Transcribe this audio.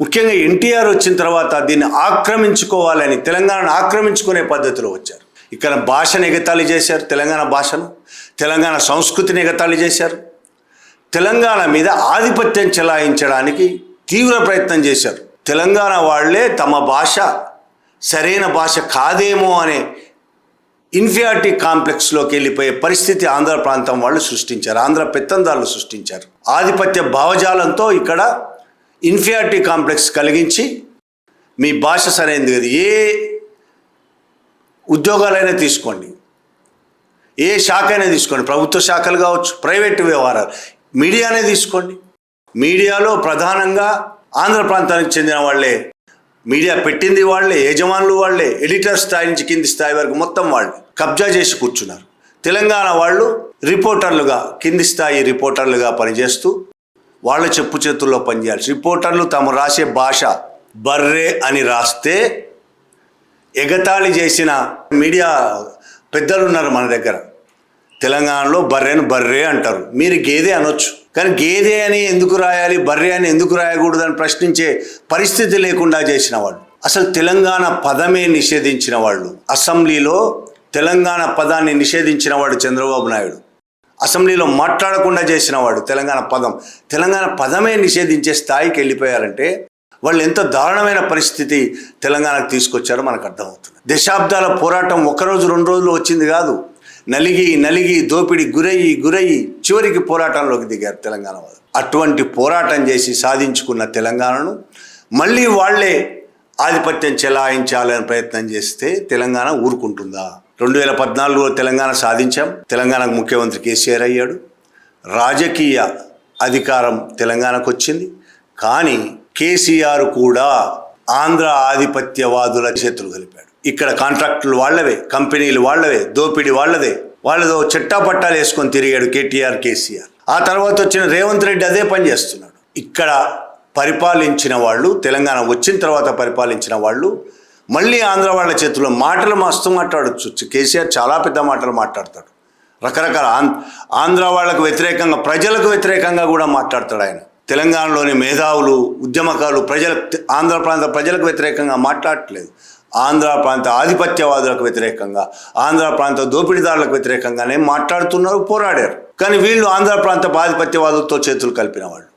ముఖ్యంగా ఎన్టీఆర్ వచ్చిన తర్వాత దీన్ని ఆక్రమించుకోవాలని తెలంగాణను ఆక్రమించుకునే పద్ధతిలో వచ్చారు. ఇక్కడ భాషను ఎగతాళి చేశారు, తెలంగాణ భాషను, తెలంగాణ సంస్కృతిని ఎగతాళి చేశారు. తెలంగాణ మీద ఆధిపత్యం చెలాయించడానికి తీవ్ర ప్రయత్నం చేశారు. తెలంగాణ వాళ్ళే తమ భాష సరైన భాష కాదేమో అనే ఇన్ఫీరియారిటీ కాంప్లెక్స్లోకి వెళ్ళిపోయే పరిస్థితి ఆంధ్ర ప్రాంతం వాళ్ళు సృష్టించారు, ఆంధ్ర పెత్తందారులు సృష్టించారు. ఆధిపత్య భావజాలంతో ఇక్కడ ఇన్ఫీరియారిటీ కాంప్లెక్స్ కలిగించి మీ భాష సరైనది కదా, ఏ ఉద్యోగాలైనా తీసుకోండి, ఏ శాఖ అయినా తీసుకోండి, ప్రభుత్వ శాఖలు కావచ్చు, ప్రైవేటు వ్యవహారాలు, మీడియానే తీసుకోండి. మీడియాలో ప్రధానంగా ఆంధ్ర ప్రాంతానికి చెందిన వాళ్ళే, మీడియా పెట్టింది వాళ్ళే, యజమానులు వాళ్ళే, ఎడిటర్ స్థాయి నుంచి కింది స్థాయి వరకు మొత్తం వాళ్ళు కబ్జా చేసి కూర్చున్నారు. తెలంగాణ వాళ్ళు రిపోర్టర్లుగా, కింది స్థాయి రిపోర్టర్లుగా పనిచేస్తూ వాళ్ళ చెప్పు చేతుల్లో పనిచేయాలి. రిపోర్టర్లు తాము రాసే భాష బర్రే అని రాస్తే ఎగతాళి చేసిన మీడియా పెద్దలు ఉన్నారు మన దగ్గర. తెలంగాణలో బర్రెను బర్రే అంటారు, మీరు గేదె అనొచ్చు, కానీ గేదె అని ఎందుకు రాయాలి, బర్రె అని ఎందుకు రాయకూడదని ప్రశ్నించే పరిస్థితి లేకుండా చేసిన వాళ్ళు. అసలు తెలంగాణ పదమే నిషేధించిన వాళ్ళు. అసెంబ్లీలో తెలంగాణ పదాన్ని నిషేధించిన వాడు చంద్రబాబు నాయుడు. అసెంబ్లీలో మాట్లాడకుండా చేసిన వాడు తెలంగాణ పదమే నిషేధించే స్థాయికి వెళ్ళిపోయారంటే వాళ్ళు ఎంత దారుణమైన పరిస్థితి తెలంగాణకు తీసుకొచ్చారో మనకు అర్థమవుతుంది. దశాబ్దాల పోరాటం ఒకరోజు రెండు రోజులు వచ్చింది కాదు. నలిగి దోపిడి గురయ్యి చివరికి పోరాటంలోకి దిగారు తెలంగాణ వాళ్ళు. అటువంటి పోరాటం చేసి సాధించుకున్న తెలంగాణను మళ్ళీ వాళ్లే ఆధిపత్యం చెలాయించాలని ప్రయత్నం చేస్తే తెలంగాణ ఊరుకుంటుందా? 2014లో తెలంగాణ సాధించాం. తెలంగాణకు ముఖ్యమంత్రి కేసీఆర్ అయ్యాడు. రాజకీయ అధికారం తెలంగాణకు వచ్చింది. కానీ కేసీఆర్ కూడా ఆంధ్ర ఆధిపత్యవాదుల చేతులు కలిపాడు. ఇక్కడ కాంట్రాక్టులు వాళ్ళవే, కంపెనీలు వాళ్ళవే, దోపిడీ వాళ్ళదో చెట్టాపట్టాలు వేసుకొని తిరిగాడు కేసీఆర్. ఆ తర్వాత వచ్చిన రేవంత్ రెడ్డి అదే పని చేస్తున్నాడు. ఇక్కడ పరిపాలించిన వాళ్ళు, తెలంగాణ వచ్చిన తర్వాత పరిపాలించిన వాళ్ళు మళ్ళీ ఆంధ్ర వాళ్ళ చేతుల్లో మాటలు మస్తు మాట్లాడచ్చు. కేసీఆర్ చాలా పెద్ద మాటలు మాట్లాడతాడు. రకరకాల ఆంధ్ర వాళ్ళకు వ్యతిరేకంగా, ప్రజలకు వ్యతిరేకంగా కూడా మాట్లాడతాడు ఆయన. తెలంగాణలోని మేధావులు, ఉద్యమకారులు, ఆంధ్ర ప్రాంత ప్రజలకు వ్యతిరేకంగా మాట్లాడట్లేదు. ఆంధ్ర ప్రాంత ఆధిపత్యవాదులకు వ్యతిరేకంగా, ఆంధ్ర ప్రాంత దోపిడీదారులకు వ్యతిరేకంగానే మాట్లాడుతున్నారు, పోరాడారు. కానీ వీళ్ళు ఆంధ్ర ప్రాంత ఆధిపత్యవాదులతో చేతులు కలిపిన వాళ్ళు.